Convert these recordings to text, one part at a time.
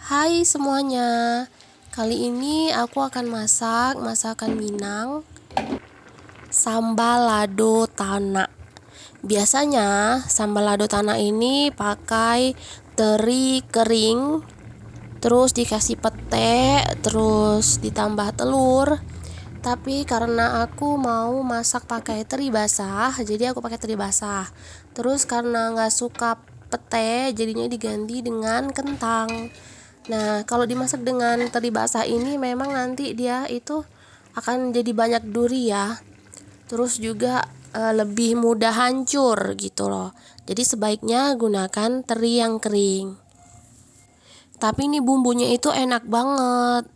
Hai semuanya, kali ini aku akan masak masakan Minang, sambal lado tana. Biasanya sambal lado tana ini pakai teri kering, terus dikasih pete, terus ditambah telur. Tapi karena aku mau masak pakai teri basah, jadi aku pakai teri basah. Terus karena nggak suka pete, jadinya diganti dengan kentang. Nah, kalau dimasak dengan teri basah ini memang nanti dia itu akan jadi banyak duri ya. Terus juga lebih mudah hancur gitu loh. Jadi sebaiknya gunakan teri yang kering. Tapi ini bumbunya itu enak banget.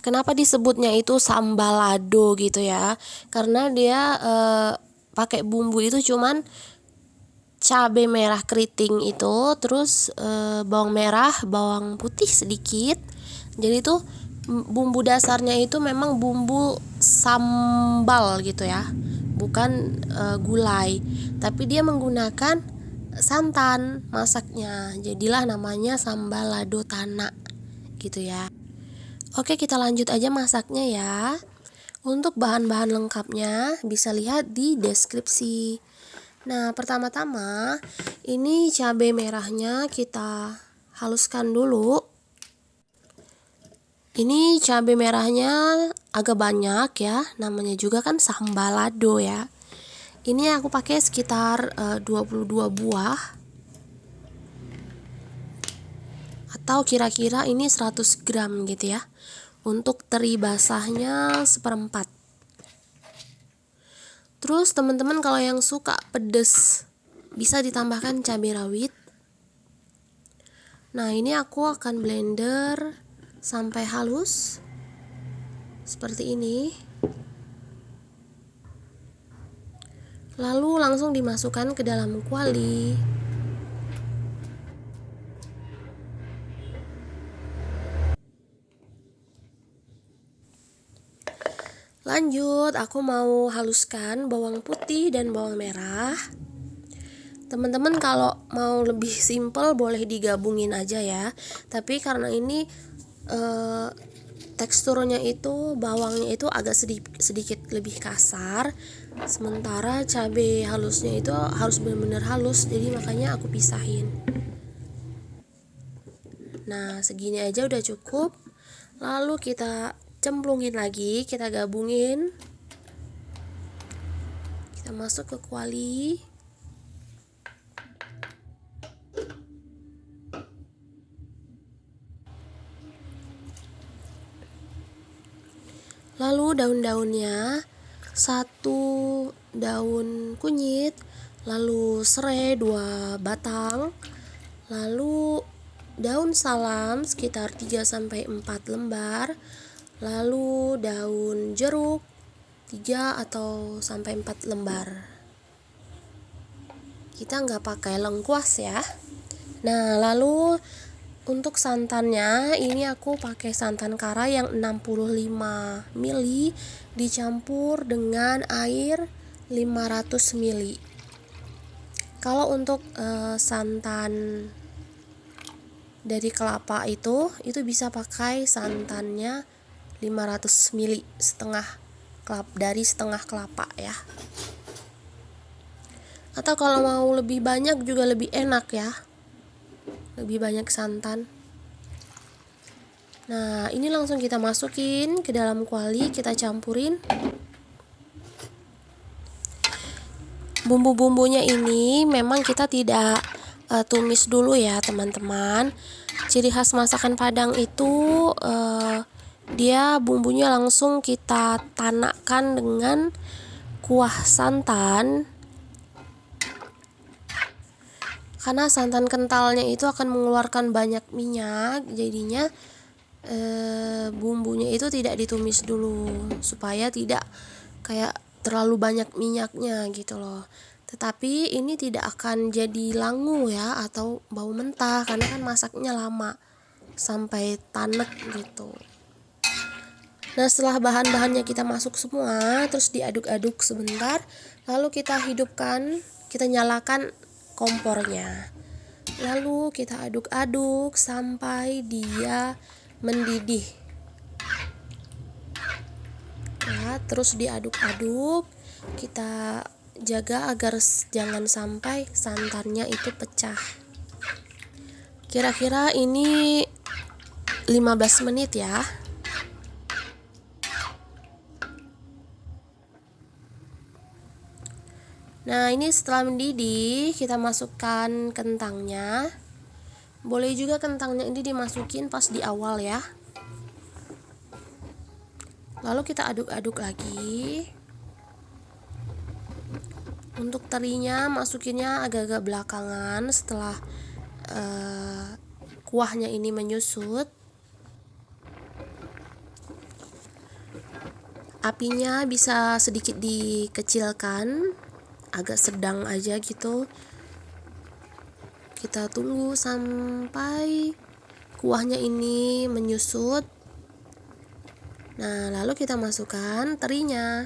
Kenapa disebutnya itu sambal lado gitu ya? Karena dia pakai bumbu itu cuman cabai merah keriting itu, terus bawang merah, bawang putih sedikit. Jadi tuh bumbu dasarnya itu memang bumbu sambal gitu ya, bukan gulai. Tapi dia menggunakan santan masaknya. Jadilah namanya sambal lado tana gitu ya. Oke, kita lanjut aja masaknya ya. Untuk bahan-bahan lengkapnya bisa lihat di deskripsi. Nah, pertama-tama ini cabai merahnya kita haluskan dulu. Ini cabai merahnya agak banyak ya, namanya juga kan sambal lado ya. Ini aku pakai sekitar 22 buah. Atau kira-kira ini 100 gram gitu ya. Untuk teri basahnya seperempat. Terus teman-teman kalau yang suka pedes bisa ditambahkan cabai rawit. Nah, ini aku akan blender sampai halus seperti ini. Lalu langsung dimasukkan ke dalam kuali. Lanjut, aku mau haluskan bawang putih dan bawang merah. Teman-teman kalau mau lebih simple boleh digabungin aja ya. Tapi karena ini teksturnya itu bawangnya itu agak sedikit lebih kasar, sementara cabai halusnya itu harus benar-benar halus, jadi makanya aku pisahin. Nah, segini aja udah cukup. Lalu kita cemplungin lagi, kita gabungin, kita masuk ke kuali. Lalu daun-daunnya, 1 daun kunyit, lalu serai 2 batang, lalu daun salam sekitar 3-4 lembar, lalu daun jeruk 3 atau sampai 4 lembar. Kita nggak pakai lengkuas ya. Nah, lalu untuk santannya ini aku pakai santan kara yang 65 ml dicampur dengan air 500 ml. Kalau untuk santan dari kelapa itu bisa pakai santannya 500 ml, setengah kelapa ya. Atau kalau mau lebih banyak juga lebih enak ya, lebih banyak santan. Nah, ini langsung kita masukin ke dalam kuali, kita campurin. Bumbu-bumbunya ini memang kita tidak tumis dulu ya teman-teman. Ciri khas masakan Padang itu dia bumbunya langsung kita tanakkan dengan kuah santan. Karena santan kentalnya itu akan mengeluarkan banyak minyak, jadinya bumbunya itu tidak ditumis dulu supaya tidak kayak terlalu banyak minyaknya gitu loh. Tetapi ini tidak akan jadi langu ya atau bau mentah karena kan masaknya lama sampai tanek gitu. Nah, setelah bahan-bahannya kita masuk semua, terus diaduk-aduk sebentar, lalu kita hidupkan, kita nyalakan kompornya. Lalu kita aduk-aduk sampai dia mendidih. Ya, terus diaduk-aduk, kita jaga agar jangan sampai santannya itu pecah. Kira-kira ini 15 menit ya. Nah, ini setelah mendidih, kita masukkan kentangnya. Boleh juga kentangnya ini dimasukin pas di awal ya. Lalu kita aduk-aduk lagi. Untuk terinya masukinnya agak-agak belakangan setelah kuahnya ini menyusut. Apinya bisa sedikit dikecilkan, agak sedang aja gitu. Kita tunggu sampai kuahnya ini menyusut. Nah, lalu kita masukkan terinya.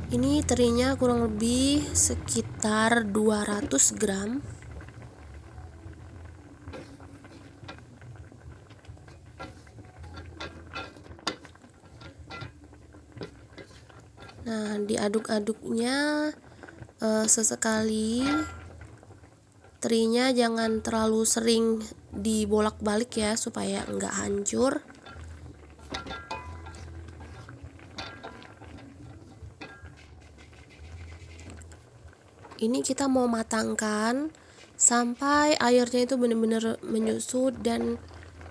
Ini terinya kurang lebih sekitar 200 gram. Nah, diaduk-aduknya sesekali. Terinya jangan terlalu sering dibolak-balik ya, supaya enggak hancur. Ini kita mau matangkan sampai airnya itu benar-benar menyusut dan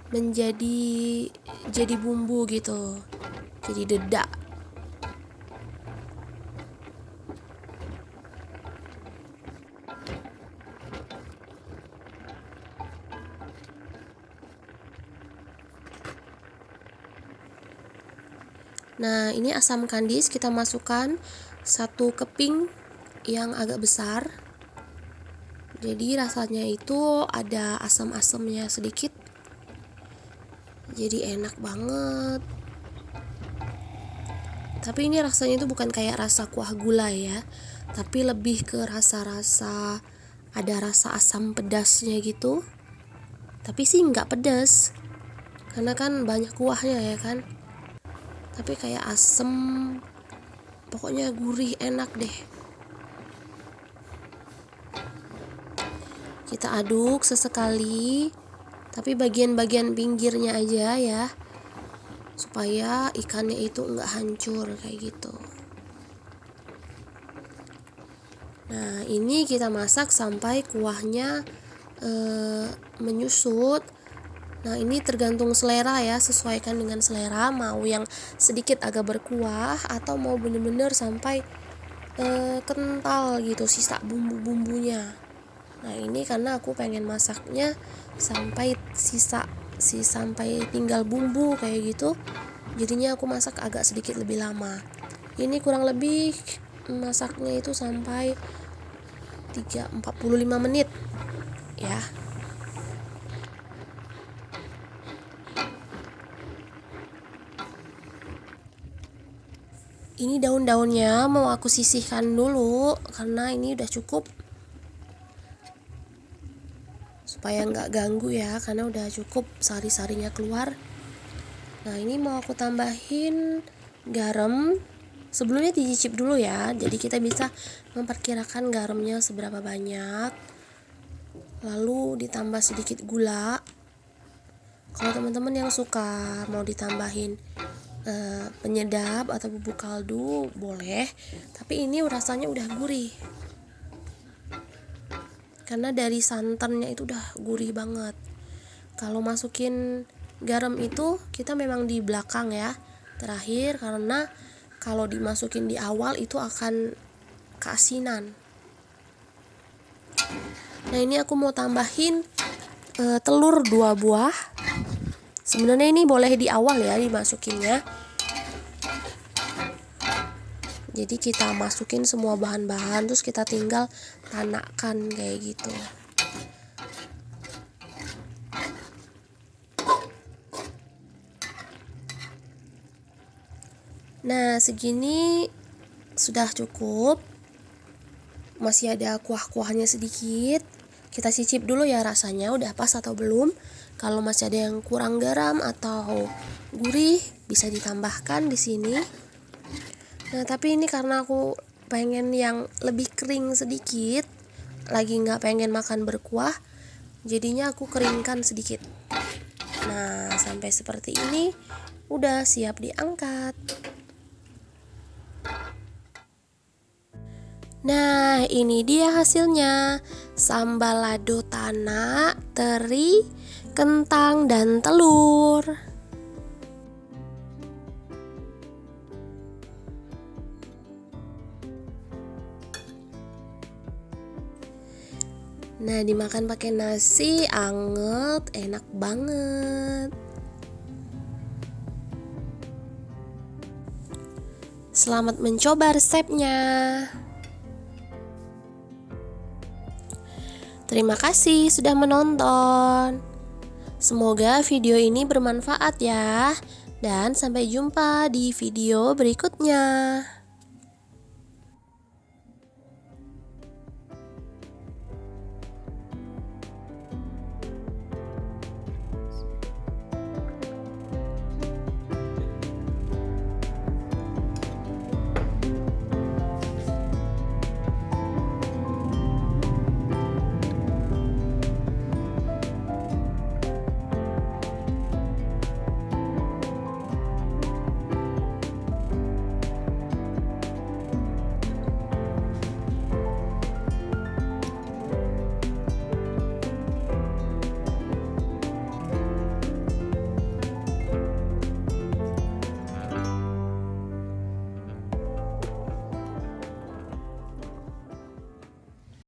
jadi bumbu gitu, jadi dedak. Nah, ini asam kandis kita masukkan 1 keping yang agak besar. Jadi rasanya itu ada asam-asamnya sedikit. Jadi enak banget. Tapi ini rasanya itu bukan kayak rasa kuah gulai ya, tapi lebih ke rasa-rasa, ada rasa asam pedasnya gitu. Tapi sih nggak pedas, karena kan banyak kuahnya ya kan. Tapi kayak asem, pokoknya gurih, enak deh. Kita aduk sesekali, tapi bagian-bagian pinggirnya aja ya, supaya ikannya itu nggak hancur kayak gitu. Nah, ini kita masak sampai kuahnya menyusut. Nah, ini tergantung selera ya, sesuaikan dengan selera, mau yang sedikit agak berkuah atau mau bener-bener sampai kental gitu sisa bumbu-bumbunya. Nah, ini karena aku pengen masaknya sampai sampai tinggal bumbu kayak gitu. Jadinya aku masak agak sedikit lebih lama. Ini kurang lebih masaknya itu sampai 45 menit ya. Ini daun-daunnya mau aku sisihkan dulu karena ini udah cukup, supaya nggak ganggu ya, karena udah cukup sari-sarinya keluar. Nah, ini mau aku tambahin garam. Sebelumnya dicicip dulu ya, jadi kita bisa memperkirakan garamnya seberapa banyak. Lalu ditambah sedikit gula. Kalau teman-teman yang suka mau ditambahin penyedap atau bubuk kaldu boleh, tapi ini rasanya udah gurih karena dari santannya itu udah gurih banget. Kalau masukin garam itu kita memang di belakang ya, terakhir, karena kalau dimasukin di awal itu akan keasinan. Nah, ini aku mau tambahin telur 2 buah. Sebenarnya ini boleh di awal ya dimasukinnya. Jadi kita masukin semua bahan-bahan, terus kita tinggal tanakkan kayak gitu. Nah, segini sudah cukup. Masih ada kuah-kuahnya sedikit. Kita cicip dulu ya rasanya udah pas atau belum. Kalau masih ada yang kurang garam atau gurih, bisa ditambahkan di sini. Nah, tapi ini karena aku pengen yang lebih kering sedikit, lagi nggak pengen makan berkuah, jadinya aku keringkan sedikit. Nah, sampai seperti ini udah siap diangkat. Nah, ini dia hasilnya. Sambal lado tana, teri, kentang, dan telur. Nah, dimakan pakai nasi anget, enak banget. Selamat mencoba resepnya. Terima kasih sudah menonton. Semoga video ini bermanfaat ya. Dan sampai jumpa di video berikutnya.